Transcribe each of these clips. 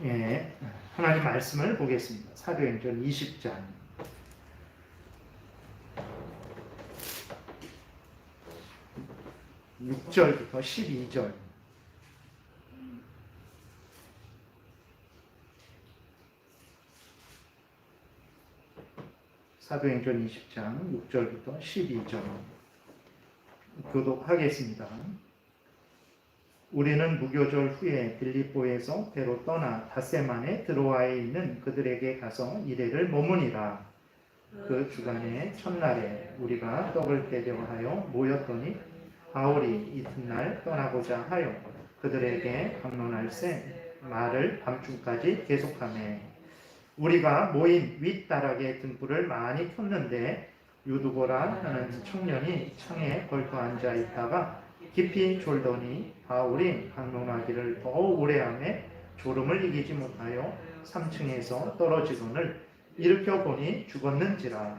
예, 하나님 말씀을 보겠습니다. 사도행전 20장 6절부터 12절. 사도행전 20장 6절부터 12절 교독하겠습니다. 우리는 무교절 후에 빌립보에서 배로 떠나 닷새만에 드로아에 있는 그들에게 가서 이레를 머무니라. 그 주간의 첫날에 우리가 떡을 떼려 하여 모였더니 바울이 이튿날 떠나고자 하여 그들에게 강론할세 말을 밤중까지 계속하매 우리가 모인 윗다락에 등불을 많이 켰는데 유두고라 하는 청년이 창에 걸터 앉아 있다가 깊이 졸더니 바울이 강론하기를 더 오래 하매 졸음을 이기지 못하여 3층에서 떨어지거늘 일으켜 보니 죽었는지라.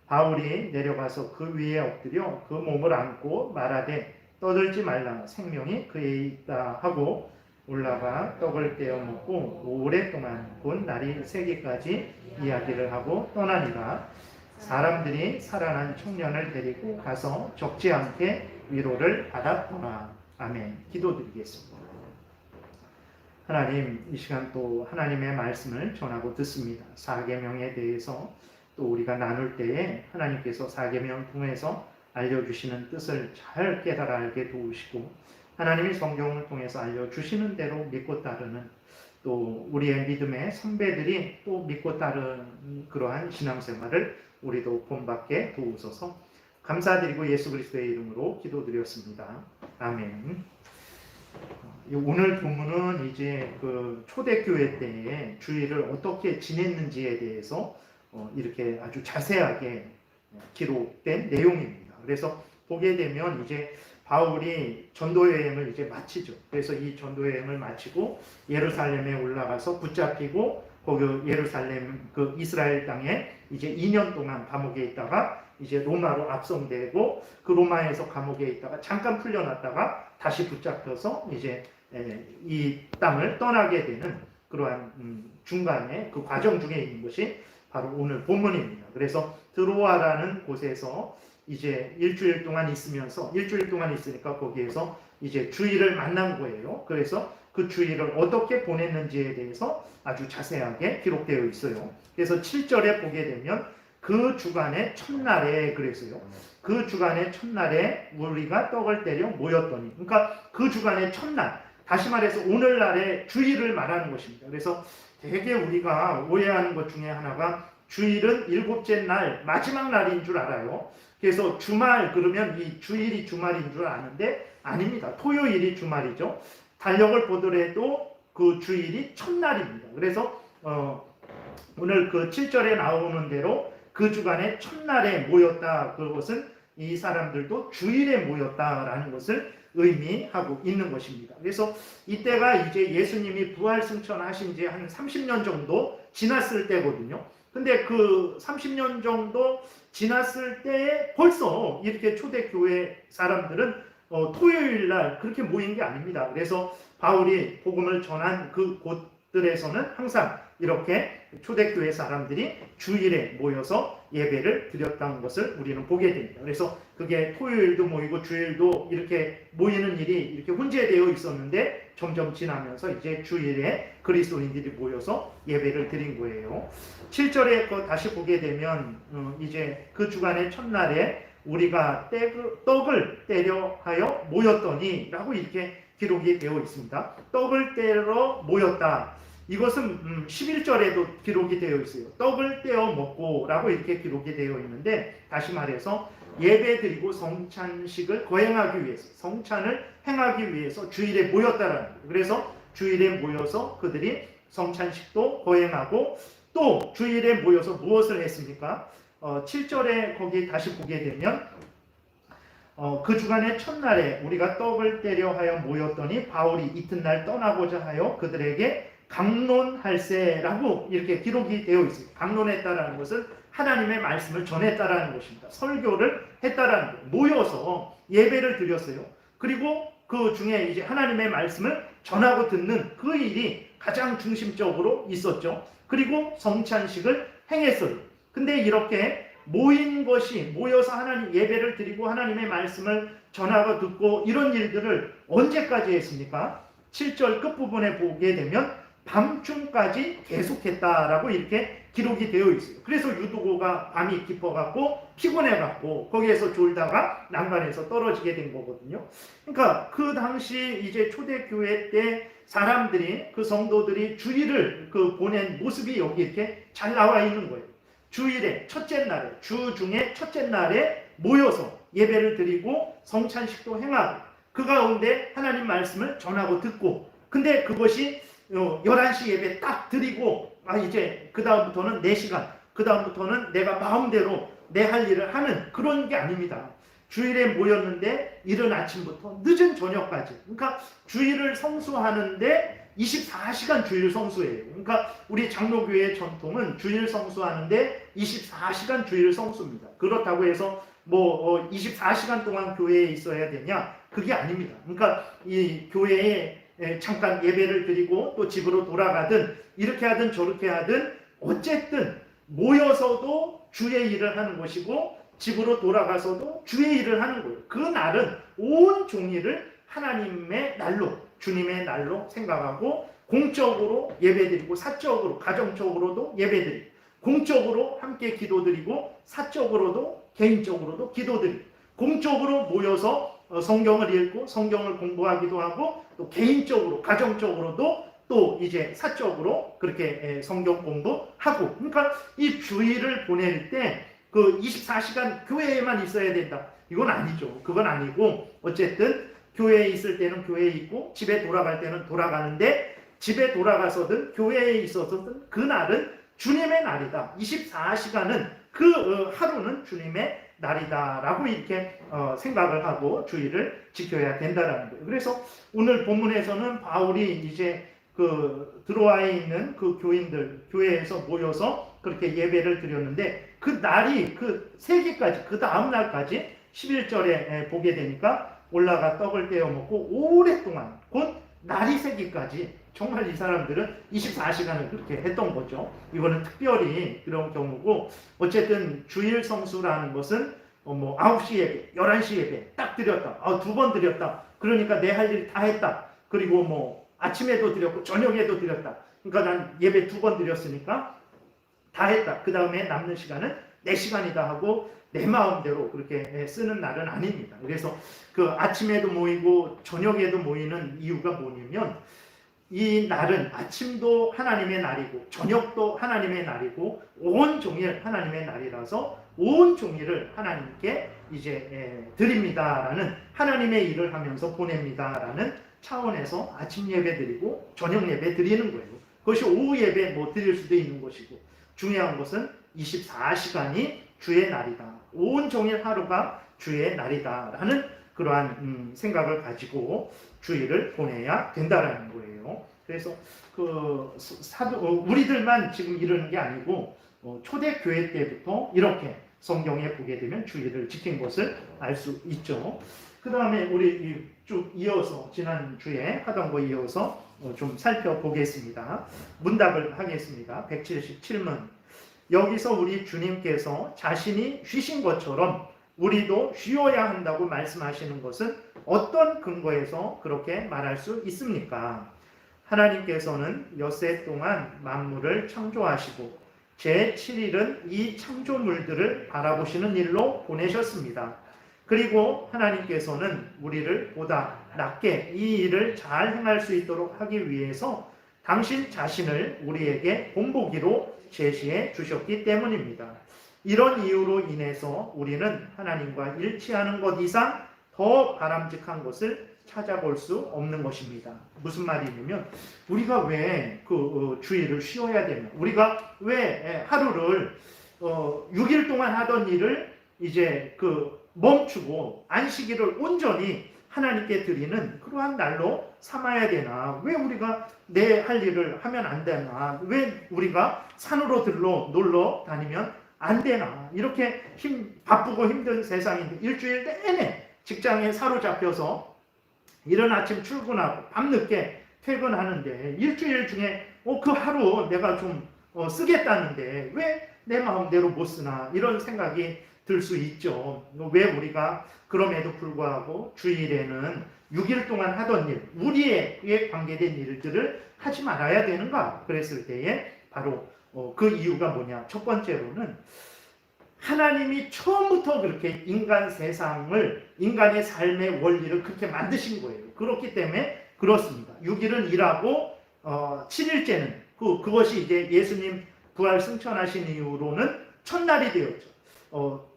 바울이 내려가서 그 위에 엎드려 그 몸을 안고 말하되 떠들지 말라 생명이 그에 있다 하고 올라가 떡을 떼어 먹고 오랫동안 곧 날이 새기까지 이야기를 하고 떠나니라. 사람들이 살아난 청년을 데리고 가서 적지 않게 위로를 받았더라. 아멘. 기도드리겠습니다. 하나님, 이 시간 또 하나님의 말씀을 전하고 듣습니다. 사계명에 대해서 또 우리가 나눌 때에 하나님께서 사계명 통해서 알려주시는 뜻을 잘 깨달아 알게 도우시고 하나님이 성경을 통해서 알려주시는 대로 믿고 따르는 또 우리의 믿음의 선배들이 또 믿고 따르는 그러한 신앙생활을 우리도 본받게 도우소서. 감사드리고 예수 그리스도의 이름으로 기도드렸습니다. 아멘. 오늘 본문은 이제 그 초대교회 때에 주일을 어떻게 지냈는지에 대해서 이렇게 아주 자세하게 기록된 내용입니다. 그래서 보게 되면 이제 바울이 전도 여행을 이제 마치죠. 그래서 이 전도 여행을 마치고 예루살렘에 올라가서 붙잡히고 거기 예루살렘 그 이스라엘 땅에 이제 2년 동안 감옥에 있다가 이제 로마로 압송되고 그 로마에서 감옥에 있다가 잠깐 풀려났다가 다시 붙잡혀서 이제 이 땅을 떠나게 되는 그러한 중간에 그 과정 중에 있는 것이 바로 오늘 본문입니다. 그래서 드로아라는 곳에서 이제 일주일 동안 있으니까 거기에서 이제 주일을 만난 거예요. 그래서 그 주일을 어떻게 보냈는지에 대해서 아주 자세하게 기록되어 있어요. 그래서 7절에 보게 되면 그 주간의 첫날에 그랬어요. 그 주간의 첫날에 우리가 떡을 떼려 모였더니, 그러니까 그 주간의 첫날, 다시 말해서 오늘날의 주일을 말하는 것입니다. 그래서 되게 우리가 오해하는 것 중에 하나가 주일은 일곱째 날, 마지막 날인 줄 알아요. 그래서 주말 그러면 이 주일이 주말인 줄 아는데 아닙니다. 토요일이 주말이죠. 달력을 보더라도 그 주일이 첫날입니다. 그래서 오늘 그 7절에 나오는 대로 그 주간의 첫날에 모였다. 그것은 이 사람들도 주일에 모였다라는 것을 의미하고 있는 것입니다. 그래서 이때가 이제 예수님이 부활 승천하신 지 한 30년 정도 지났을 때거든요. 근데 그 30년 정도 지났을 때에 벌써 이렇게 초대교회 사람들은 토요일 날 그렇게 모인 게 아닙니다. 그래서 바울이 복음을 전한 그 곳들에서는 항상 이렇게 초대교회 사람들이 주일에 모여서 예배를 드렸다는 것을 우리는 보게 됩니다. 그래서 그게 토요일도 모이고 주일도 이렇게 모이는 일이 이렇게 혼재되어 있었는데 점점 지나면서 이제 주일에 그리스도인들이 모여서 예배를 드린 거예요. 7절에 다시 보게 되면 이제 그 주간의 첫날에 우리가 떡을 떼려 하여 모였더니 라고 이렇게 기록이 되어 있습니다. 떡을 떼러 모였다. 이것은 11절에도 기록이 되어 있어요. 떡을 떼어 먹고 라고 이렇게 기록이 되어 있는데 다시 말해서 예배 드리고 성찬식을 거행하기 위해서 성찬을 행하기 위해서 주일에 모였다라는 거예요. 그래서 주일에 모여서 그들이 성찬식도 거행하고 또 주일에 모여서 무엇을 했습니까? 7절에 거기 다시 보게 되면 그 주간의 첫날에 우리가 떡을 떼려 하여 모였더니 바울이 이튿날 떠나고자 하여 그들에게 강론할세라고 이렇게 기록이 되어 있습니다. 강론했다라는 것은 하나님의 말씀을 전했다라는 것입니다. 설교를 했다라는 거예요. 모여서 예배를 드렸어요. 그리고 그 중에 이제 하나님의 말씀을 전하고 듣는 그 일이 가장 중심적으로 있었죠. 그리고 성찬식을 행했어요. 근데 이렇게 모여서 하나님 예배를 드리고 하나님의 말씀을 전하고 듣고 이런 일들을 언제까지 했습니까? 7절 끝부분에 보게 되면 밤중까지 계속했다라고 이렇게 기록이 되어 있어요. 그래서 유두고가 밤이 깊어갖고 피곤해갖고 거기에서 졸다가 난간에서 떨어지게 된 거거든요. 그러니까 그 당시 이제 초대교회 때 사람들이 그 성도들이 주일을 보낸 모습이 여기 이렇게 잘 나와 있는 거예요. 주일에 첫째 날에 주 중에 첫째 날에 모여서 예배를 드리고 성찬식도 행하고 그 가운데 하나님 말씀을 전하고 듣고 근데 그것이 11시 예배 딱 드리고 이제 그 다음부터는 4시간 그 다음부터는 내가 마음대로 내 할 일을 하는 그런 게 아닙니다. 주일에 모였는데 이른 아침부터 늦은 저녁까지 그러니까 주일을 성수하는데 24시간 주일 성수예요. 그러니까 우리 장로교회의 전통은 주일 성수하는데 24시간 주일 성수입니다. 그렇다고 해서 24시간 동안 교회에 있어야 되냐? 그게 아닙니다. 그러니까 이 교회에 잠깐 예배를 드리고 또 집으로 돌아가든 이렇게 하든 저렇게 하든 어쨌든 모여서도 주의 일을 하는 것이고 집으로 돌아가서도 주의 일을 하는 거예요. 그 날은 온 종일을 하나님의 날로 주님의 날로 생각하고 공적으로 예배드리고 사적으로 가정적으로도 예배드리고 공적으로 함께 기도드리고 사적으로도 개인적으로도 기도드리고 공적으로 모여서 성경을 읽고 성경을 공부하기도 하고 또 개인적으로 가정적으로도 또 이제 사적으로 그렇게 성경 공부하고 그러니까 이 주일을 보낼 때 그 24시간 교회에만 있어야 된다. 이건 아니죠. 그건 아니고 어쨌든 교회에 있을 때는 교회에 있고 집에 돌아갈 때는 돌아가는데 집에 돌아가서든 교회에 있어서든 그날은 주님의 날이다. 24시간은 그 하루는 주님의 날이다라고 이렇게 생각을 하고 주일을 지켜야 된다라는 거예요. 그래서 오늘 본문에서는 바울이 이제 들어와 있는 그 교인들 교회에서 모여서 그렇게 예배를 드렸는데 그 날이 그 세기까지 그 다음 날까지 11절에 보게 되니까 올라가 떡을 떼어 먹고 오랫동안 곧 날이 새기까지 정말 이 사람들은 24시간을 그렇게 했던 거죠. 이거는 특별히 그런 경우고 어쨌든 주일 성수라는 것은 9시 예배, 11시 예배 딱 드렸다. 2번 드렸다. 그러니까 내 할 일 다 했다. 그리고 아침에도 드렸고 저녁에도 드렸다. 그러니까 난 예배 2번 드렸으니까 다 했다. 그 다음에 남는 시간은 내 시간이다 하고 내 마음대로 그렇게 쓰는 날은 아닙니다. 그래서 그 아침에도 모이고 저녁에도 모이는 이유가 뭐냐면 이 날은 아침도 하나님의 날이고 저녁도 하나님의 날이고 온 종일 하나님의 날이라서 온 종일을 하나님께 이제 드립니다라는 하나님의 일을 하면서 보냅니다라는 차원에서 아침 예배 드리고 저녁 예배 드리는 거예요. 그것이 오후 예배 드릴 수도 있는 것이고 중요한 것은 24시간이 주의 날이다. 온 종일 하루가 주의 날이다라는 그러한 생각을 가지고 주일을 보내야 된다라는 거예요. 그래서 우리들만 지금 이러는 게 아니고 초대교회 때부터 이렇게 성경에 보게 되면 주일을 지킨 것을 알 수 있죠. 그 다음에 우리 쭉 이어서 지난주에 하던 거 이어서 좀 살펴보겠습니다. 문답을 하겠습니다. 177문. 여기서 우리 주님께서 자신이 쉬신 것처럼 우리도 쉬어야 한다고 말씀하시는 것은 어떤 근거에서 그렇게 말할 수 있습니까? 하나님께서는 엿새 동안 만물을 창조하시고 제7일은 이 창조물들을 바라보시는 일로 보내셨습니다. 그리고 하나님께서는 우리를 보다 낫게 이 일을 잘 행할 수 있도록 하기 위해서 당신 자신을 우리에게 본보기로 제시해 주셨기 때문입니다. 이런 이유로 인해서 우리는 하나님과 일치하는 것 이상 더 바람직한 것을 찾아볼 수 없는 것입니다. 무슨 말이냐면 우리가 왜 주일을 쉬어야 되냐? 우리가 왜 하루를 6일 동안 하던 일을 이제 멈추고 안식일을 온전히 하나님께 드리는 그러한 날로 삼아야 되나? 왜 우리가 내 할 일을 하면 안 되나? 왜 우리가 산으로 놀러 다니면 안 되나? 이렇게 바쁘고 힘든 세상인데 일주일 내내 직장에 사로잡혀서 이른 아침 출근하고 밤늦게 퇴근하는데 일주일 중에 그 하루 내가 좀 쓰겠다는데 왜 내 마음대로 못 쓰나 이런 생각이 들 수 있죠. 왜 우리가 그럼에도 불구하고 주일에는 6일 동안 하던 일, 우리에 관계된 일들을 하지 말아야 되는가? 그랬을 때에 바로 그 이유가 뭐냐? 첫 번째로는 하나님이 처음부터 그렇게 인간 세상을, 인간의 삶의 원리를 그렇게 만드신 거예요. 그렇기 때문에 그렇습니다. 6일은 일하고 7일째는 그것이 이제 예수님 부활 승천하신 이후로는 첫날이 되었죠.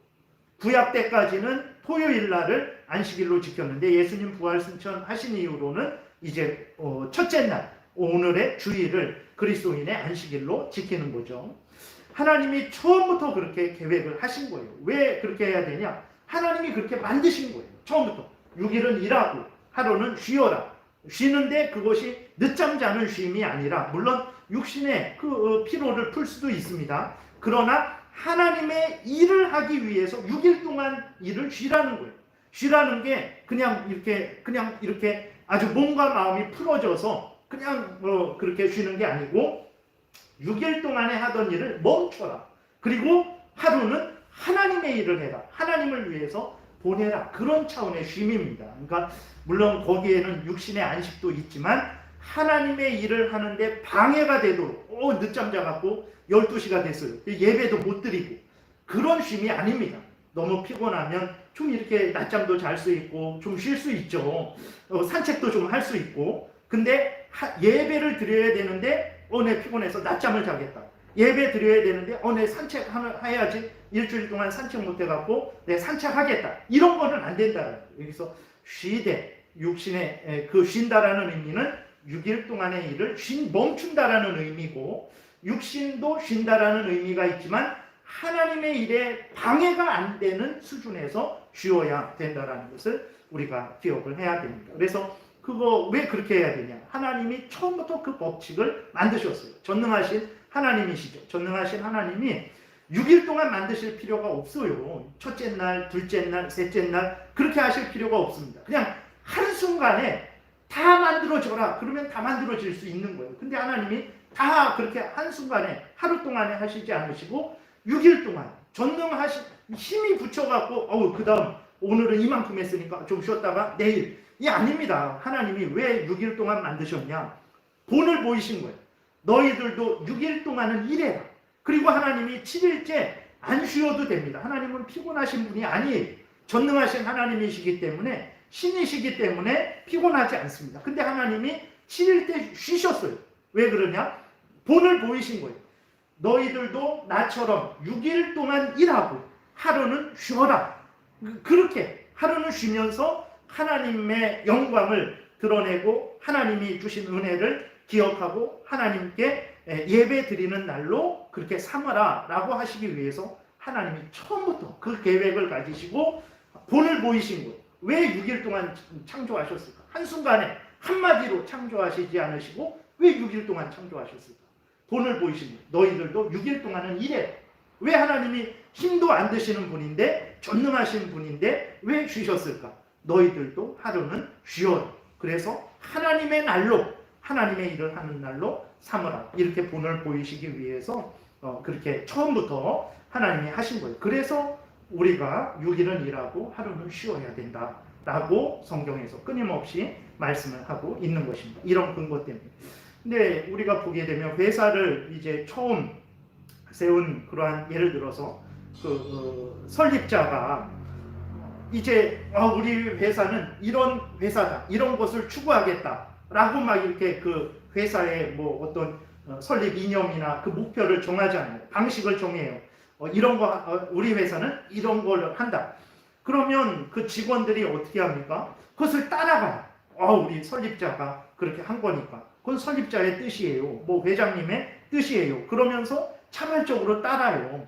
구약 때까지는 토요일 날을 안식일로 지켰는데 예수님 부활 승천하신 이후로는 이제 첫째 날, 오늘의 주일을 그리스도인의 안식일로 지키는 거죠. 하나님이 처음부터 그렇게 계획을 하신 거예요. 왜 그렇게 해야 되냐? 하나님이 그렇게 만드신 거예요. 처음부터. 6일은 일하고 하루는 쉬어라. 쉬는데 그것이 늦잠 자는 쉼이 아니라 물론 육신의 그 피로를 풀 수도 있습니다. 그러나 하나님의 일을 하기 위해서 6일 동안 일을 쉬라는 거예요. 쉬라는 게 그냥 이렇게 아주 몸과 마음이 풀어져서 그냥 그렇게 쉬는 게 아니고 6일 동안에 하던 일을 멈춰라. 그리고 하루는 하나님의 일을 해라. 하나님을 위해서 보내라. 그런 차원의 쉼입니다. 그러니까 물론 거기에는 육신의 안식도 있지만 하나님의 일을 하는데 방해가 되도록 늦잠 자갖고 12시가 됐어요. 예배도 못 드리고 그런 쉼이 아닙니다. 너무 피곤하면 좀 이렇게 낮잠도 잘 수 있고 좀 쉴 수 있죠. 산책도 좀 할 수 있고 근데 예배를 드려야 되는데 내 피곤해서 낮잠을 자겠다. 예배 드려야 되는데 내 산책해야지. 일주일 동안 산책 못 해갖고 내 산책하겠다. 이런 거는 안 된다. 여기서 쉬되 육신의 그 쉰다라는 의미는 6일 동안의 일을 멈춘다라는 의미고 육신도 쉰다라는 의미가 있지만 하나님의 일에 방해가 안 되는 수준에서 쉬어야 된다라는 것을 우리가 기억을 해야 됩니다. 그래서 그거 왜 그렇게 해야 되냐? 하나님이 처음부터 그 법칙을 만드셨어요. 전능하신 하나님이시죠. 전능하신 하나님이 6일 동안 만드실 필요가 없어요. 첫째 날, 둘째 날, 셋째 날 그렇게 하실 필요가 없습니다. 그냥 한순간에 다 만들어져라. 그러면 다 만들어질 수 있는 거예요. 근데 하나님이 다 그렇게 한순간에 하루 동안에 하시지 않으시고 6일 동안 전능하신 힘이 붙여갖고 그 다음 오늘은 이만큼 했으니까 좀 쉬었다가 내일 아닙니다. 하나님이 왜 6일 동안 만드셨냐? 본을 보이신 거예요. 너희들도 6일 동안은 일해라. 그리고 하나님이 7일째 안 쉬어도 됩니다. 하나님은 피곤하신 분이 아니에요. 전능하신 하나님이시기 때문에 신이시기 때문에 피곤하지 않습니다. 근데 하나님이 7일 때 쉬셨어요. 왜 그러냐? 본을 보이신 거예요. 너희들도 나처럼 6일 동안 일하고 하루는 쉬어라. 그렇게 하루는 쉬면서 하나님의 영광을 드러내고 하나님이 주신 은혜를 기억하고 하나님께 예배 드리는 날로 그렇게 삼아라 라고 하시기 위해서 하나님이 처음부터 그 계획을 가지시고 본을 보이신 거예요. 왜 6일 동안 창조하셨을까? 한순간에 한마디로 창조하시지 않으시고 왜 6일 동안 창조하셨을까? 본을 보이신 거예요. 너희들도 6일 동안은 일해. 왜 하나님이 힘도 안 드시는 분인데 전능하신 분인데 왜 쉬셨을까? 너희들도 하루는 쉬어라. 그래서 하나님의 날로 하나님의 일을 하는 날로 삼으라. 이렇게 본을 보이시기 위해서 그렇게 처음부터 하나님이 하신 거예요. 그래서 우리가 6일은 일하고 하루는 쉬어야 된다라고 성경에서 끊임없이 말씀을 하고 있는 것입니다. 이런 근거 때문에. 근데 우리가 보게 되면 회사를 이제 처음 세운 그러한 예를 들어서 설립자가 이제 우리 회사는 이런 회사다, 이런 것을 추구하겠다라고 막 이렇게 그 회사의 뭐 어떤 설립 이념이나 그 목표를 정하잖아요. 방식을 정해요. 이런 거 우리 회사는 이런 걸 한다. 그러면 그 직원들이 어떻게 합니까? 그것을 따라가요. 우리 설립자가 그렇게 한 거니까. 그건 설립자의 뜻이에요. 뭐 회장님의 뜻이에요. 그러면서 차별적으로 따라요.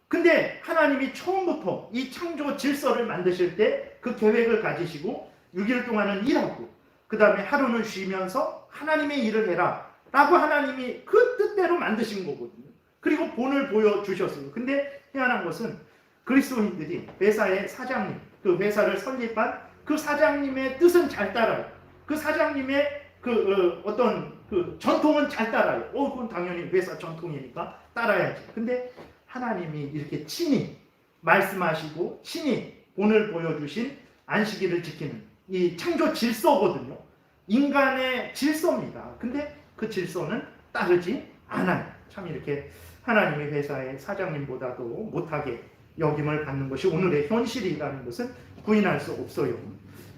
근데 하나님이 처음부터 이 창조 질서를 만드실 때 그 계획을 가지시고 6일 동안은 일하고 그 다음에 하루는 쉬면서 하나님의 일을 해라 라고 하나님이 그 뜻대로 만드신 거거든요. 그리고 본을 보여주셨어요. 근데 희한한 것은 그리스도인들이 회사의 사장님, 그 회사를 설립한 그 사장님의 뜻은 잘 따라요. 그 사장님의 어떤 전통은 잘 따라요. 그건 당연히 회사 전통이니까 따라야지. 근데 하나님이 이렇게 친히 말씀하시고 친히 본을 보여주신 안식일을 지키는 이 창조 질서거든요. 인간의 질서입니다. 근데 그 질서는 따르지 않아요. 참 이렇게 하나님의 회사의 사장님보다도 못하게 여김을 받는 것이 오늘의 현실이라는 것은 부인할 수 없어요.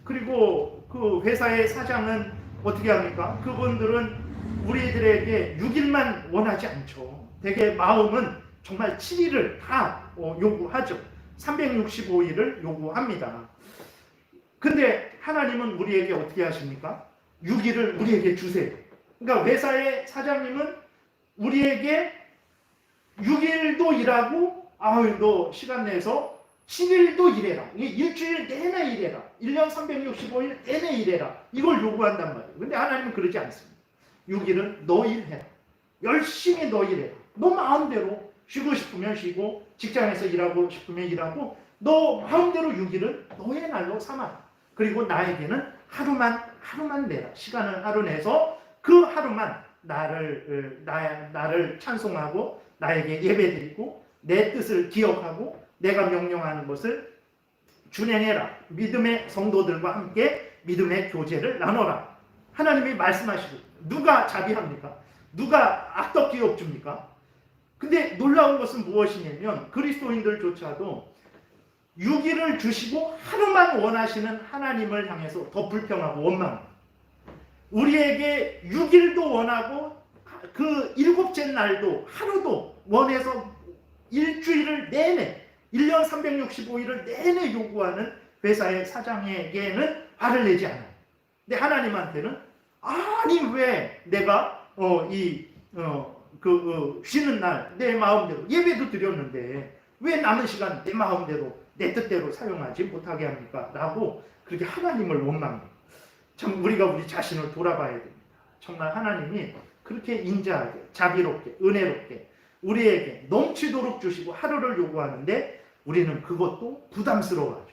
그리고 그 회사의 사장은 어떻게 합니까? 그분들은 우리들에게 6일만 원하지 않죠. 되게 마음은 정말 7일을 다 요구하죠. 365일을 요구합니다. 근데 하나님은 우리에게 어떻게 하십니까? 6일을 우리에게 주세요. 그러니까 회사의 사장님은 우리에게 6일도 일하고 너 시간 내서 7일도 일해라. 일주일 내내 일해라. 1년 365일 내내 일해라. 이걸 요구한단 말이에요. 근데 하나님은 그러지 않습니다. 6일은 너 일해라. 열심히 너 일해라. 너 마음대로 쉬고 싶으면 쉬고 직장에서 일하고 싶으면 일하고 너 마음대로 6일은 너의 날로 삼아라. 그리고 나에게는 하루만 내라. 시간을 하루 내서 그 하루만 나를 찬송하고 나에게 예배드리고 내 뜻을 기억하고 내가 명령하는 것을 준행해라. 믿음의 성도들과 함께 믿음의 교제를 나눠라. 하나님이 말씀하시고 누가 자비합니까? 누가 악덕 기업 줍니까? 근데 놀라운 것은 무엇이냐면 그리스도인들조차도 6일을 주시고 하루만 원하시는 하나님을 향해서 더 불평하고 원망합니다. 우리에게 6일도 원하고 그 7째 날도 하루도 원해서 일주일을 내내 1년 365일을 내내 요구하는 회사의 사장에게는 화를 내지 않아요. 근데 하나님한테는 아니 왜 내가 쉬는 날 내 마음대로 예배도 드렸는데 왜 남은 시간 내 마음대로 내 뜻대로 사용하지 못하게 합니까? 라고 그렇게 하나님을 원망해요. 참 우리가 우리 자신을 돌아봐야 됩니다. 정말 하나님이 그렇게 인자하게 자비롭게 은혜롭게 우리에게 넘치도록 주시고 하루를 요구하는데 우리는 그것도 부담스러워하죠.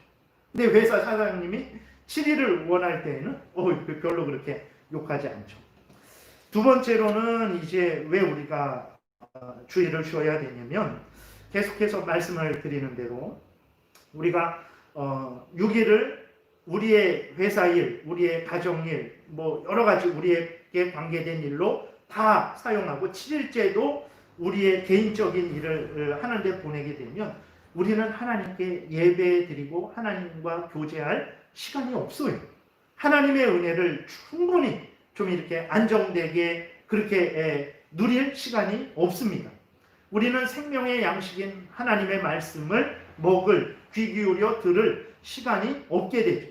근데 회사 사장님이 7일을 원할 때에는 별로 그렇게 욕하지 않죠. 두 번째로는 이제 왜 우리가 주의를 쉬어야 되냐면 계속해서 말씀을 드리는 대로 우리가 6일을 우리의 회사일, 우리의 가정일, 여러 가지 우리에게 관계된 일로 다 사용하고 7일째도 우리의 개인적인 일을 하는데 보내게 되면 우리는 하나님께 예배드리고 하나님과 교제할 시간이 없어요. 하나님의 은혜를 충분히 좀 이렇게 안정되게 그렇게 누릴 시간이 없습니다. 우리는 생명의 양식인 하나님의 말씀을 먹을, 귀 기울여 들을 시간이 없게 되죠.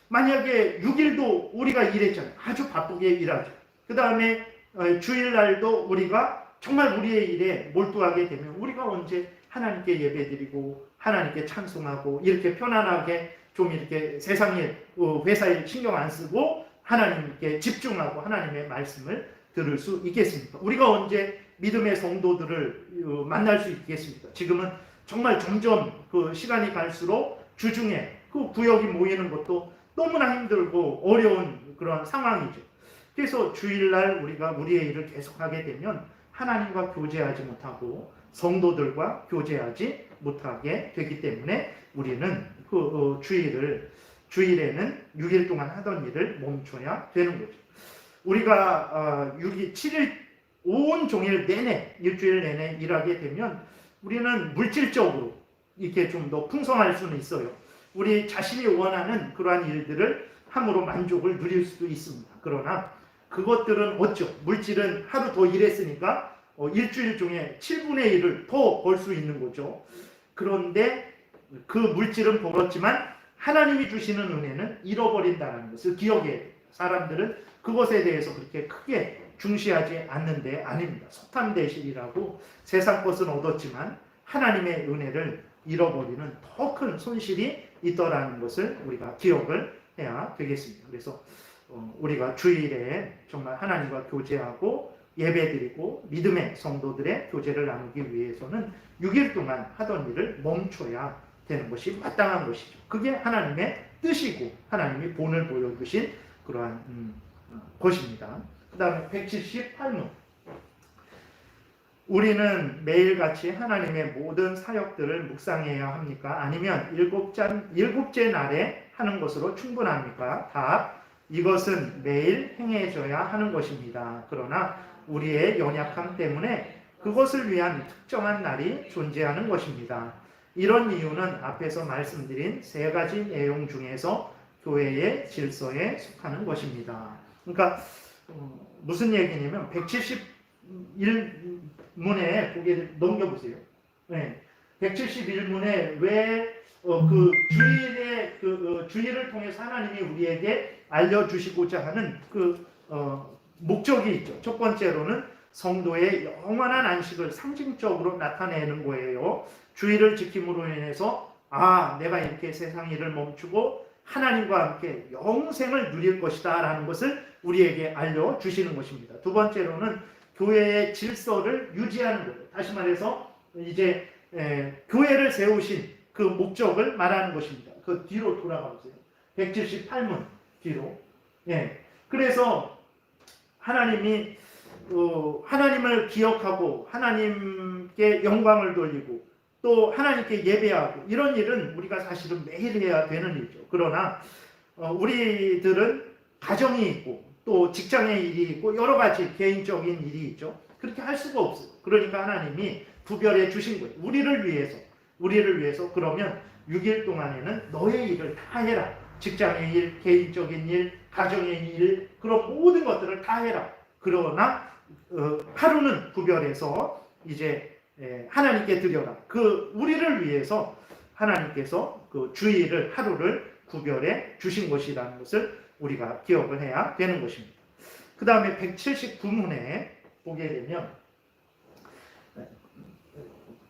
만약에 6일도 우리가 일했잖아요. 아주 바쁘게 일하죠. 그 다음에 주일날도 우리가 정말 우리의 일에 몰두하게 되면 우리가 언제 하나님께 예배드리고 하나님께 찬송하고 이렇게 편안하게 좀 이렇게 세상에 회사에 신경 안 쓰고 하나님께 집중하고 하나님의 말씀을 들을 수 있겠습니까? 우리가 언제 믿음의 성도들을 만날 수 있겠습니까? 지금은 정말 점점 그 시간이 갈수록 주중에 그 구역이 모이는 것도 너무나 힘들고 어려운 그런 상황이죠. 그래서 주일날 우리가 우리의 일을 계속하게 되면 하나님과 교제하지 못하고 성도들과 교제하지 못하게 되기 때문에 우리는 그 주일에는 6일 동안 하던 일을 멈춰야 되는 거죠. 우리가 7일 온종일 내내 일주일 내내 일하게 되면 우리는 물질적으로 이렇게 좀 더 풍성할 수는 있어요. 우리 자신이 원하는 그러한 일들을 함으로 만족을 누릴 수도 있습니다. 그러나 그것들은 어쩌? 물질은 하루 더 일했으니까 일주일 중에 7분의 1을 더 벌 수 있는 거죠. 그런데 그 물질은 벌었지만 하나님이 주시는 은혜는 잃어버린다는 것을 기억해야 돼요. 사람들은 그것에 대해서 그렇게 크게 중시하지 않는데 아닙니다. 석탄대실이라고 세상 것은 얻었지만 하나님의 은혜를 잃어버리는 더 큰 손실이 있더라는 것을 우리가 기억을 해야 되겠습니다. 그래서 우리가 주일에 정말 하나님과 교제하고 예배드리고 믿음의 성도들의 교제를 나누기 위해서는 6일 동안 하던 일을 멈춰야 되는 것이 마땅한 것이죠. 그게 하나님의 뜻이고 하나님이 본을 보여주신 그러한 것입니다. 그 다음에 178문. 우리는 매일같이 하나님의 모든 사역들을 묵상해야 합니까? 아니면 일곱째 날에 하는 것으로 충분합니까? 답. 이것은 매일 행해져야 하는 것입니다. 그러나 우리의 연약함 때문에 그것을 위한 특정한 날이 존재하는 것입니다. 이런 이유는 앞에서 말씀드린 세 가지 내용 중에서 교회의 질서에 속하는 것입니다. 그러니까 무슨 얘기냐면 171문에 고개를 넘겨보세요. 네. 171문에 왜 그 주일의 주일을 통해서 하나님이 우리에게 알려주시고자 하는 그 목적이 있죠. 첫 번째로는 성도의 영원한 안식을 상징적으로 나타내는 거예요. 주일을 지킴으로 인해서 내가 이렇게 세상 일을 멈추고 하나님과 함께 영생을 누릴 것이다 라는 것을 우리에게 알려주시는 것입니다. 두 번째로는 교회의 질서를 유지하는 거예요. 다시 말해서 이제 교회를 세우신 그 목적을 말하는 것입니다. 그 뒤로 돌아가 보세요. 178문 뒤로. 그래서 하나님이 하나님을 기억하고 하나님께 영광을 돌리고 또 하나님께 예배하고 이런 일은 우리가 사실은 매일 해야 되는 일이죠. 그러나 우리들은 가정이 있고 또 직장의 일이 있고 여러 가지 개인적인 일이 있죠. 그렇게 할 수가 없어요. 그러니까 하나님이 구별해 주신 거예요. 우리를 위해서 그러면 6일 동안에는 너의 일을 다 해라. 직장의 일, 개인적인 일, 가정의 일, 그런 모든 것들을 다 해라. 그러나 하루는 구별해서 이제 하나님께 드려라. 우리를 위해서 하나님께서 그 주일을 하루를 구별해 주신 것이라는 것을 우리가 기억을 해야 되는 것입니다. 그 다음에 179문에 보게 되면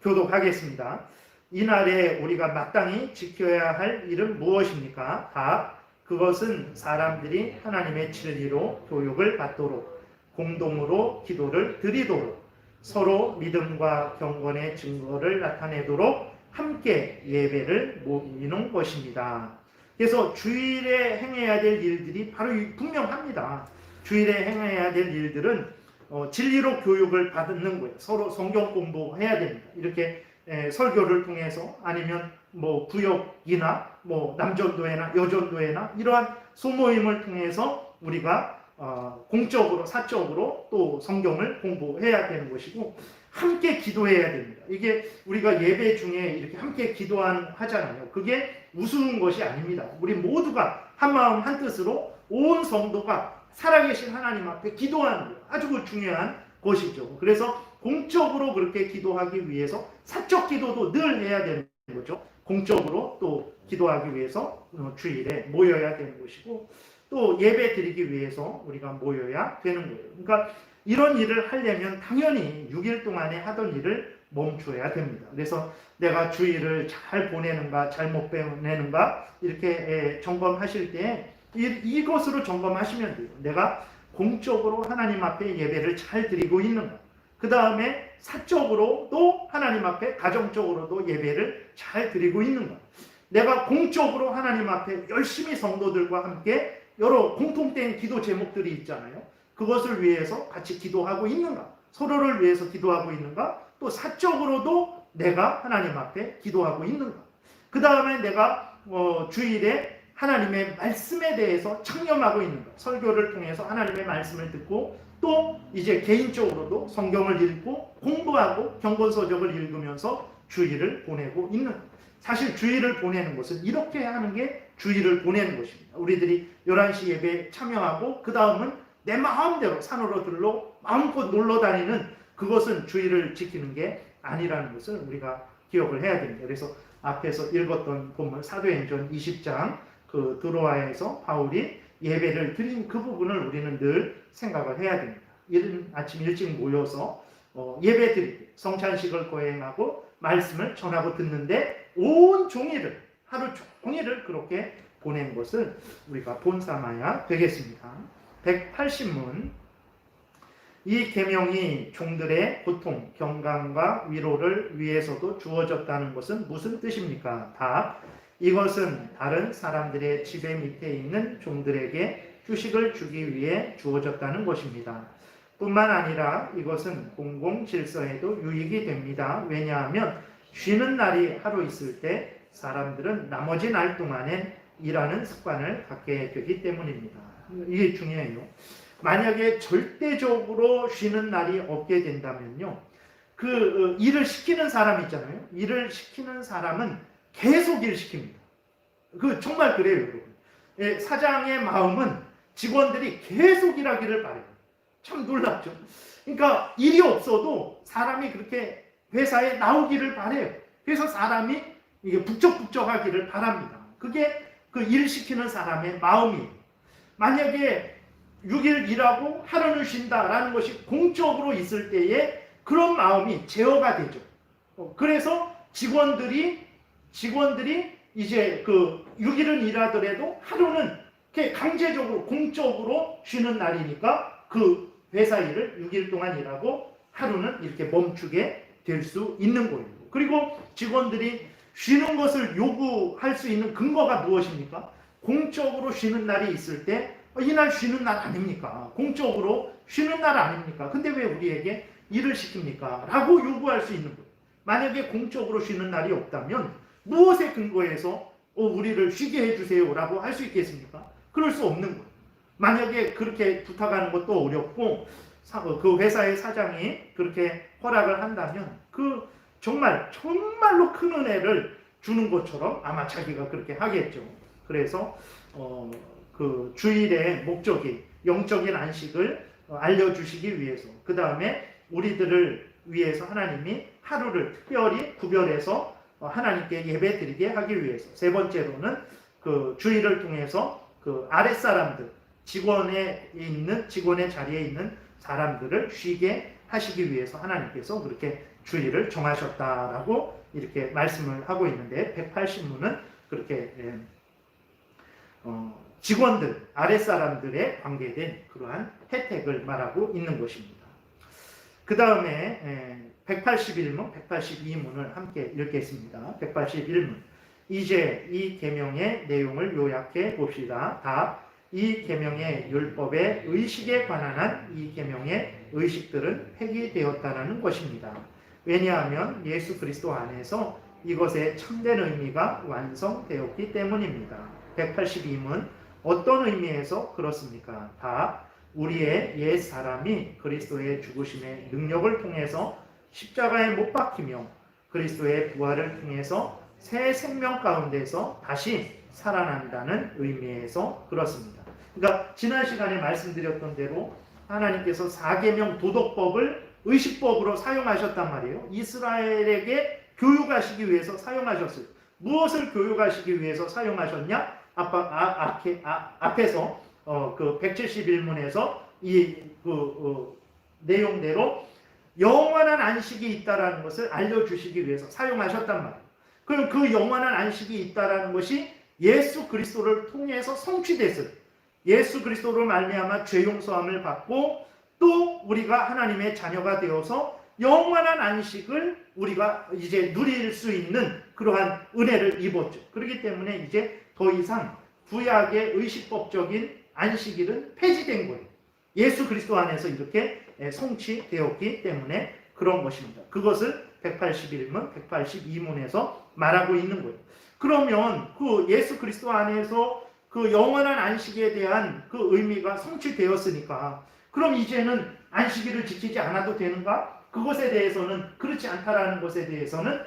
교독하겠습니다. 이날에 우리가 마땅히 지켜야 할 일은 무엇입니까? 답. 그것은 사람들이 하나님의 진리로 교육을 받도록 공동으로 기도를 드리도록 서로 믿음과 경건의 증거를 나타내도록 함께 예배를 모이는 것입니다. 그래서 주일에 행해야 될 일들이 바로 분명합니다. 주일에 행해야 될 일들은 진리로 교육을 받는 거예요. 서로 성경 공부해야 됩니다. 이렇게 설교를 통해서 아니면 뭐 구역이나 뭐 남전도회나 여전도회나 이러한 소모임을 통해서 우리가 공적으로 사적으로 또 성경을 공부해야 되는 것이고 함께 기도해야 됩니다. 이게 우리가 예배 중에 이렇게 함께 하잖아요. 그게 우스운 것이 아닙니다. 우리 모두가 한마음 한뜻으로 온 성도가 살아계신 하나님 앞에 기도하는 것 아주 중요한 것이죠. 그래서 공적으로 그렇게 기도하기 위해서 사적 기도도 늘 해야 되는 거죠. 공적으로 또 기도하기 위해서 주일에 모여야 되는 것이고 또 예배 드리기 위해서 우리가 모여야 되는 거예요. 그러니까 이런 일을 하려면 당연히 6일 동안에 하던 일을 멈춰야 됩니다. 그래서 내가 주일을 잘 보내는가 잘못 보내는가 이렇게 점검하실 때 이것으로 점검하시면 돼요. 내가 공적으로 하나님 앞에 예배를 잘 드리고 있는가. 그 다음에 사적으로도 하나님 앞에 가정적으로도 예배를 잘 드리고 있는가. 내가 공적으로 하나님 앞에 열심히 성도들과 함께 여러 공통된 기도 제목들이 있잖아요. 그것을 위해서 같이 기도하고 있는가. 서로를 위해서 기도하고 있는가. 또 사적으로도 내가 하나님 앞에 기도하고 있는가. 그 다음에 내가 주일에 하나님의 말씀에 대해서 청렴하고 있는가. 설교를 통해서 하나님의 말씀을 듣고 또 이제 개인적으로도 성경을 읽고 공부하고 경건서적을 읽으면서 주일을 보내고 있는가. 사실 주일을 보내는 것은 이렇게 하는 게 주일을 보내는 것입니다. 우리들이 11시 예배에 참여하고 그 다음은 내 마음대로 산으로 들러 마음껏 놀러 다니는 그것은 주일을 지키는 게 아니라는 것을 우리가 기억을 해야 됩니다. 그래서 앞에서 읽었던 본문 사도행전 20장 그 드로아에서 바울이 예배를 드린 그 부분을 우리는 늘 생각을 해야 됩니다. 이른 아침 일찍 모여서 예배 드리고 성찬식을 거행하고 말씀을 전하고 듣는데 온 종일을 하루 종일을 그렇게 보낸 것을 우리가 본삼아야 되겠습니다. 180문 이 계명이 종들의 고통, 경강과 위로를 위해서도 주어졌다는 것은 무슨 뜻입니까? 답. 이것은 다른 사람들의 지배 밑에 있는 종들에게 휴식을 주기 위해 주어졌다는 것입니다. 뿐만 아니라 이것은 공공 질서에도 유익이 됩니다. 왜냐하면 쉬는 날이 하루 있을 때 사람들은 나머지 날 동안엔 일하는 습관을 갖게 되기 때문입니다. 이게 중요해요. 만약에 절대적으로 쉬는 날이 없게 된다면요, 그 일을 시키는 사람 있잖아요. 일을 시키는 사람은 계속 일 시킵니다. 그 정말 그래요, 여러분. 예, 사장의 마음은 직원들이 계속 일하기를 바래요. 참 놀랍죠. 그러니까 일이 없어도 사람이 그렇게 회사에 나오기를 바래요. 그래서 사람이 이게 북적북적하기를 바랍니다. 그게 그 일 시키는 사람의 마음이에요. 만약에 6일 일하고 하루는 쉰다라는 것이 공적으로 있을 때에 그런 마음이 제어가 되죠. 그래서 직원들이 이제 그 6일은 일하더라도 하루는 강제적으로 공적으로 쉬는 날이니까 그 회사 일을 6일 동안 일하고 하루는 이렇게 멈추게 될 수 있는 거예요. 그리고 직원들이 쉬는 것을 요구할 수 있는 근거가 무엇입니까? 공적으로 쉬는 날이 있을 때 이날 쉬는 날 아닙니까? 공적으로 쉬는 날 아닙니까? 근데 왜 우리에게 일을 시킵니까? 라고 요구할 수 있는 거예요. 만약에 공적으로 쉬는 날이 없다면 무엇에 근거해서 우리를 쉬게 해주세요 라고 할 수 있겠습니까? 그럴 수 없는 거예요. 만약에 그렇게 부탁하는 것도 어렵고 그 회사의 사장이 그렇게 허락을 한다면 그 정말로 큰 은혜를 주는 것처럼 아마 자기가 그렇게 하겠죠. 그래서 그 주일의 목적이 영적인 안식을 알려주시기 위해서, 그 다음에 우리들을 위해서 하나님이 하루를 특별히 구별해서 하나님께 예배드리게 하기 위해서, 세 번째로는 그 주일을 통해서 그 아랫사람들, 직원의 자리에 있는 사람들을 쉬게 하시기 위해서 하나님께서 그렇게 주일을 정하셨다라고 이렇게 말씀을 하고 있는데, 180문은 그렇게 직원들, 아랫사람들에 관계된 그러한 혜택을 말하고 있는 것입니다. 그 다음에 181문, 182문을 함께 읽겠습니다. 181문. 이제 이 계명의 내용을 요약해 봅시다. 답. 이 계명의 율법의 의식에 관한 한 이 계명의 의식들은 폐기되었다는 것입니다. 왜냐하면 예수 그리스도 안에서 이것의 참된 의미가 완성되었기 때문입니다. 182문. 어떤 의미에서 그렇습니까? 답. 우리의 옛 사람이 그리스도의 죽으심의 능력을 통해서 십자가에 못 박히며 그리스도의 부활을 통해서 새 생명 가운데서 다시 살아난다는 의미에서 그렇습니다. 그러니까 지난 시간에 말씀드렸던 대로 하나님께서 4계명 도덕법을 의식법으로 사용하셨단 말이에요. 이스라엘에게 교육하시기 위해서 사용하셨어요. 무엇을 교육하시기 위해서 사용하셨냐? 앞에서 그 171문에서 내용대로 영원한 안식이 있다라는 것을 알려주시기 위해서 사용하셨단 말이에요. 그럼 그 영원한 안식이 있다라는 것이 예수 그리스도를 통해서 성취됐어요. 예수 그리스도로 말미암아 죄 용서함을 받고 또 우리가 하나님의 자녀가 되어서 영원한 안식을 우리가 이제 누릴 수 있는 그러한 은혜를 입었죠. 그렇기 때문에 이제 더 이상 구약의 의식법적인 안식일은 폐지된 거예요. 예수 그리스도 안에서 이렇게 성취되었기 때문에 그런 것입니다. 그것을 181문, 182문에서 말하고 있는 거예요. 그러면 그 예수 그리스도 안에서 그 영원한 안식에 대한 그 의미가 성취되었으니까 그럼 이제는 안식일을 지키지 않아도 되는가? 그것에 대해서는 그렇지 않다라는 것에 대해서는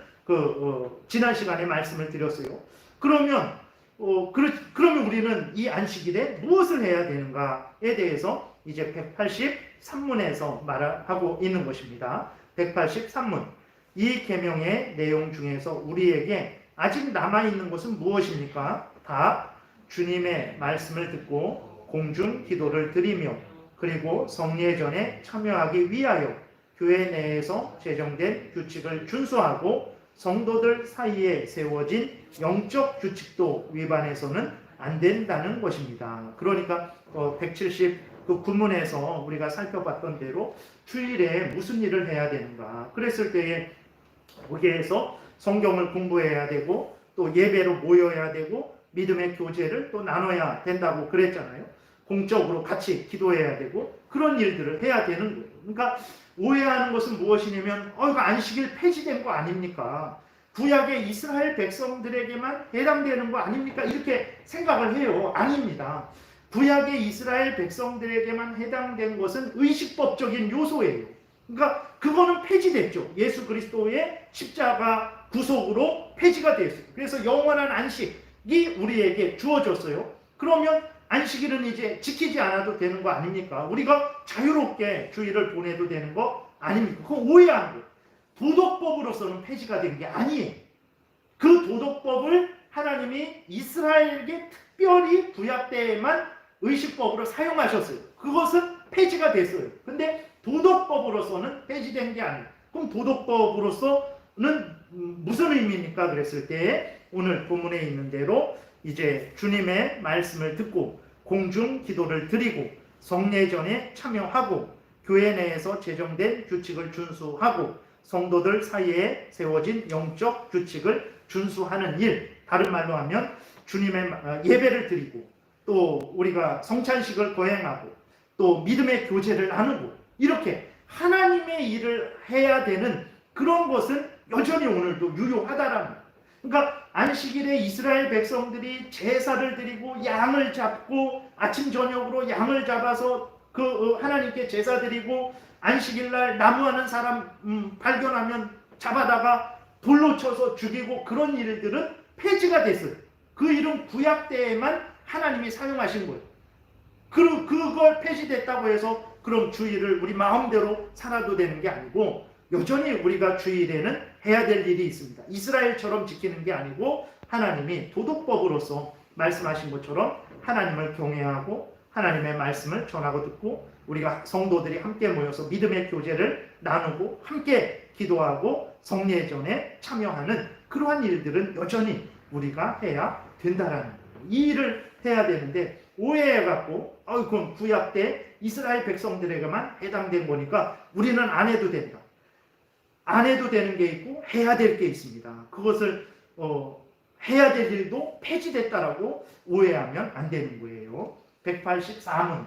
지난 시간에 말씀을 드렸어요. 그러면 우리는 이 안식일에 무엇을 해야 되는가에 대해서 이제 183문에서 말하고 있는 것입니다. 183문. 이 계명의 내용 중에서 우리에게 아직 남아있는 것은 무엇입니까? 답. 주님의 말씀을 듣고 공중 기도를 드리며 그리고 성례전에 참여하기 위하여 교회 내에서 제정된 규칙을 준수하고 성도들 사이에 세워진 영적 규칙도 위반해서는 안 된다는 것입니다. 그러니까 179문에서 우리가 살펴봤던 대로 주일에 무슨 일을 해야 되는가? 그랬을 때에 거기에서 성경을 공부해야 되고 또 예배로 모여야 되고 믿음의 교제를 또 나눠야 된다고 그랬잖아요. 공적으로 같이 기도해야 되고 그런 일들을 해야 되는 거예요. 그러니까 오해하는 것은 무엇이냐면 이거 안식일 폐지된 거 아닙니까? 구약의 이스라엘 백성들에게만 해당되는 거 아닙니까? 이렇게 생각을 해요. 아닙니다. 구약의 이스라엘 백성들에게만 해당된 것은 의식법적인 요소예요. 그러니까 그거는 폐지됐죠. 예수 그리스도의 십자가 구속으로 폐지가 되었어요. 그래서 영원한 안식이 우리에게 주어졌어요. 그러면 안식일은 이제 지키지 않아도 되는 거 아닙니까? 우리가 자유롭게 주일을 보내도 되는 거 아닙니까? 그거 오해하는 거예요. 도덕법으로서는 폐지가 된 게 아니에요. 그 도덕법을 하나님이 이스라엘에게 특별히 구약 때에만 의식법으로 사용하셨어요. 그것은 폐지가 됐어요. 근데 도덕법으로서는 폐지된 게 아니에요. 그럼 도덕법으로서는 무슨 의미입니까? 그랬을 때 오늘 본문에 있는 대로 이제 주님의 말씀을 듣고 공중 기도를 드리고 성례전에 참여하고 교회 내에서 제정된 규칙을 준수하고 성도들 사이에 세워진 영적 규칙을 준수하는 일, 다른 말로 하면 주님의 예배를 드리고 또 우리가 성찬식을 거행하고 또 믿음의 교제를 나누고 이렇게 하나님의 일을 해야 되는 그런 것은 여전히 오늘도 유효하다라는 거예요. 그러니까 안식일에 이스라엘 백성들이 제사를 드리고 양을 잡고 아침 저녁으로 양을 잡아서 그 하나님께 제사 드리고 안식일날 나무하는 사람 발견하면 잡아다가 돌로 쳐서 죽이고 그런 일들은 폐지가 됐어요. 그 일은 구약 때에만 하나님이 사용하신 거예요. 그걸 폐지됐다고 해서 그럼 주일을 우리 마음대로 살아도 되는 게 아니고 여전히 우리가 주일에는 해야 될 일이 있습니다. 이스라엘처럼 지키는 게 아니고 하나님이 도덕법으로서 말씀하신 것처럼 하나님을 경외하고 하나님의 말씀을 전하고 듣고 우리가 성도들이 함께 모여서 믿음의 교제를 나누고 함께 기도하고 성례전에 참여하는 그러한 일들은 여전히 우리가 해야 된다라는 거예요. 이 일을 해야 되는데 오해해갖고 그건 구약 때 이스라엘 백성들에게만 해당된 거니까 우리는 안 해도 된다. 안 해도 되는 게 있고 해야 될 게 있습니다. 그것을 해야 될 일도 폐지됐다라고 오해하면 안 되는 거예요. 184문.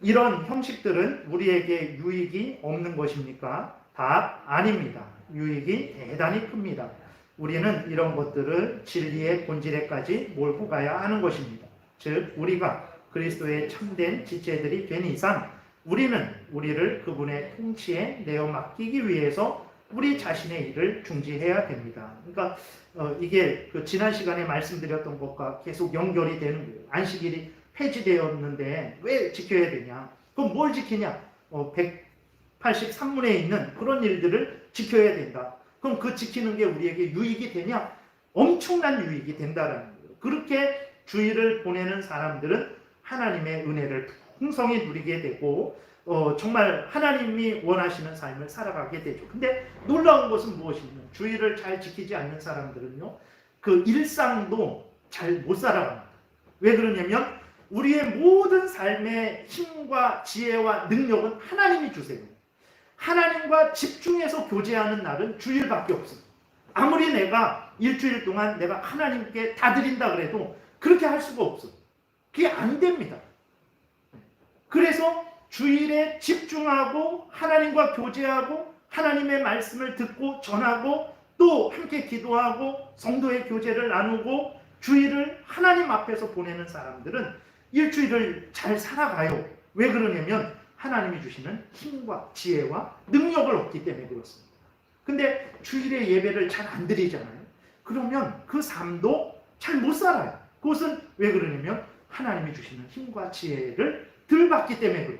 이런 형식들은 우리에게 유익이 없는 것입니까? 답 아닙니다. 유익이 대단히 큽니다. 우리는 이런 것들을 진리의 본질에까지 몰고 가야 하는 것입니다. 즉 우리가 그리스도의 참된 지체들이 된 이상 우리는 우리를 그분의 통치에 내어 맡기기 위해서 우리 자신의 일을 중지해야 됩니다. 그러니까 이게 지난 시간에 말씀드렸던 것과 계속 연결이 되는 거예요. 안식일이 폐지되었는데 왜 지켜야 되냐? 그럼 뭘 지키냐? 183문에 있는 그런 일들을 지켜야 된다. 그럼 그 지키는 게 우리에게 유익이 되냐? 엄청난 유익이 된다라는 거예요. 그렇게 주일을 보내는 사람들은 하나님의 은혜를 풍성히 누리게 되고 정말 하나님이 원하시는 삶을 살아가게 되죠. 근데 놀라운 것은 무엇이냐면 주일을 잘 지키지 않는 사람들은요. 그 일상도 잘 못 살아갑니다. 왜 그러냐면 우리의 모든 삶의 힘과 지혜와 능력은 하나님이 주세요. 하나님과 집중해서 교제하는 날은 주일밖에 없어요. 아무리 내가 일주일 동안 내가 하나님께 다 드린다 그래도 그렇게 할 수가 없어요. 그게 안 됩니다. 그래서 주일에 집중하고 하나님과 교제하고 하나님의 말씀을 듣고 전하고 또 함께 기도하고 성도의 교제를 나누고 주일을 하나님 앞에서 보내는 사람들은 일주일을 잘 살아가요. 왜 그러냐면 하나님이 주시는 힘과 지혜와 능력을 얻기 때문에 그렇습니다. 근데 주일에 예배를 잘 안 드리잖아요. 그러면 그 삶도 잘 못 살아요. 그것은 왜 그러냐면 하나님이 주시는 힘과 지혜를 덜 받기 때문에 그래요.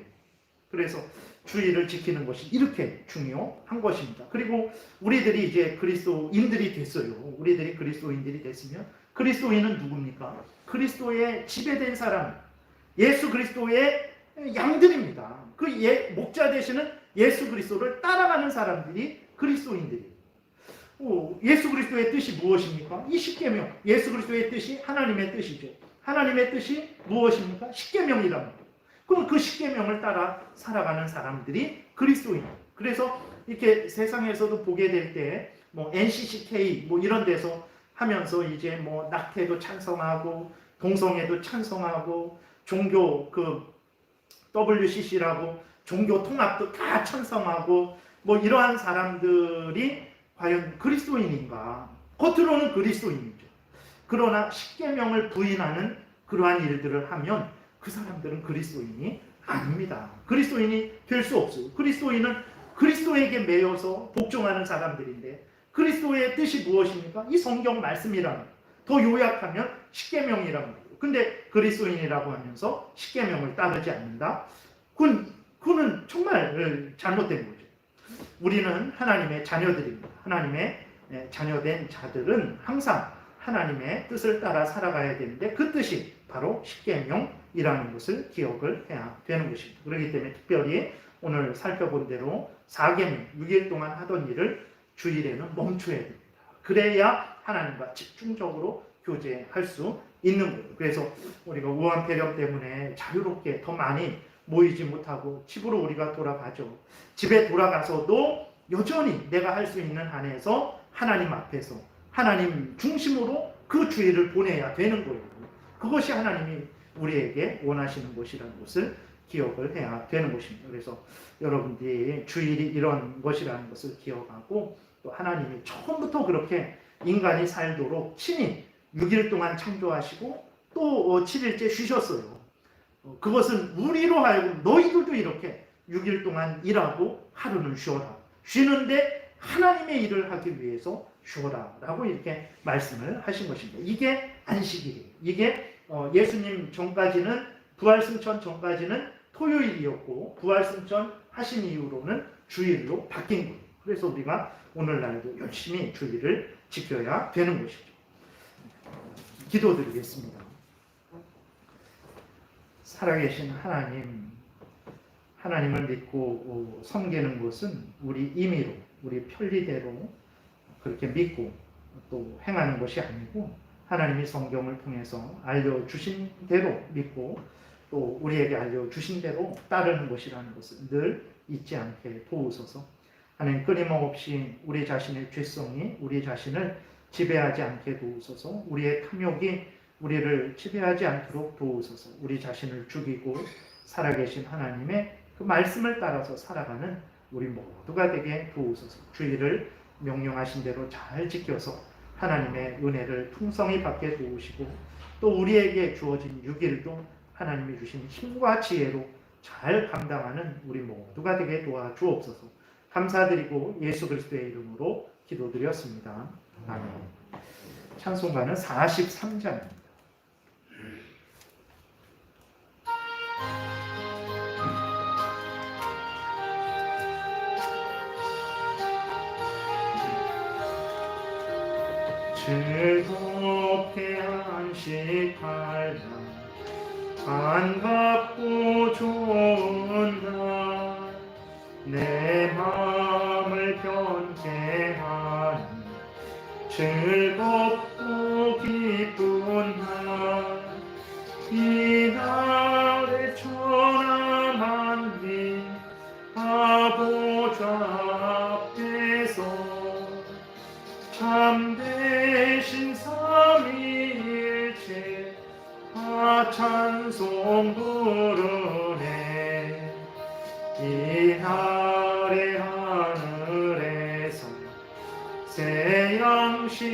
그래서 주일을 지키는 것이 이렇게 중요한 것입니다. 그리고 우리들이 이제 그리스도인들이 됐어요. 우리들이 그리스도인들이 됐으면 그리스도인은 누굽니까? 그리스도의 지배된 사람, 예수 그리스도의 양들입니다. 그 목자 되시는 예수 그리스도를 따라가는 사람들이 그리스도인들이에요. 예수 그리스도의 뜻이 무엇입니까? 이 십계명, 예수 그리스도의 뜻이 하나님의 뜻이죠. 하나님의 뜻이 무엇입니까? 십계명이랍니다. 그럼 그 십계명을 따라 살아가는 사람들이 그리스도인이에요. 그래서 이렇게 세상에서도 보게 될 때 뭐 NCCK 뭐 이런 데서 하면서 이제 뭐 낙태도 찬성하고 동성애도 찬성하고 종교 WCC라고 종교 통합도 다 찬성하고 뭐 이러한 사람들이 과연 그리스도인인가? 겉으로는 그리스도인이죠. 그러나 십계명을 부인하는 그러한 일들을 하면 그 사람들은 그리스도인이 아닙니다. 그리스도인이 될 수 없어요. 그리스도인은 그리스도에게 매여서 복종하는 사람들인데 그리스도의 뜻이 무엇입니까? 이 성경 말씀이라는 거예요. 더 요약하면 십계명이라는 거예요. 근데 그리스도인이라고 하면서 십계명을 따르지 않는다? 그는 정말 잘못된 거죠. 우리는 하나님의 자녀들입니다. 하나님의 자녀된 자들은 항상 하나님의 뜻을 따라 살아가야 되는데 그 뜻이 바로 십계명이라는 것을 기억을 해야 되는 것입니다. 그렇기 때문에 특별히 오늘 살펴본 대로 4계명, 6일 동안 하던 일을 주일에는 멈춰야 됩니다. 그래야 하나님과 집중적으로 교제할 수 있는 거예요. 그래서 우리가 우한 폐렴 때문에 자유롭게 더 많이 모이지 못하고 집으로 우리가 돌아가죠. 집에 돌아가서도 여전히 내가 할 수 있는 한에서 하나님 앞에서 하나님 중심으로 그 주일을 보내야 되는 거예요. 그것이 하나님이 우리에게 원하시는 것이라는 것을 기억을 해야 되는 것입니다. 그래서 여러분들이 주일이 이런 것이라는 것을 기억하고 또 하나님이 처음부터 그렇게 인간이 살도록 친히 6일 동안 창조하시고 또 7일째 쉬셨어요. 그것은 우리로 하여금 너희들도 이렇게 6일 동안 일하고 하루는 쉬어라. 쉬는데 하나님의 일을 하기 위해서 쉬어라 라고 이렇게 말씀을 하신 것입니다. 이게 안식일이에요. 이게 예수님 전까지는 부활승천 전까지는 토요일이었고 부활승천 하신 이후로는 주일로 바뀐 거예요. 그래서 우리가 오늘날도 열심히 주일을 지켜야 되는 것이죠. 기도드리겠습니다. 살아계신 하나님을 믿고 섬기는 것은 우리 임의로, 우리 편리대로 그렇게 믿고 또 행하는 것이 아니고 하나님이 성경을 통해서 알려주신 대로 믿고 또 우리에게 알려주신 대로 따르는 것이라는 것을 늘 잊지 않게 도우소서. 하나님 끊임없이 우리 자신의 죄성이 우리 자신을 지배하지 않게 도우소서. 우리의 탐욕이 우리를 지배하지 않도록 도우소서. 우리 자신을 죽이고 살아계신 하나님의 그 말씀을 따라서 살아가는 우리 모두가 되게 도우소서. 주일을 명령하신 대로 잘 지켜서 하나님의 은혜를 풍성히 받게 도우시고 또 우리에게 주어진 6일도 하나님이 주신 힘과 지혜로 잘 감당하는 우리 모두가 되게 도와주옵소서. 감사드리고 예수 그리스도의 이름으로 기도드렸습니다. 아멘. 찬송가는 43장입니다. 즐겁게 안식할 날 반갑고 좋은 날 내 마음을 변케 하는 즐겁고 기쁜 날 이 날에 천함한 빈 아버지 앞에서 참되신 삼위일체 찬송 부르네. 이 날의 하늘에서 새 양식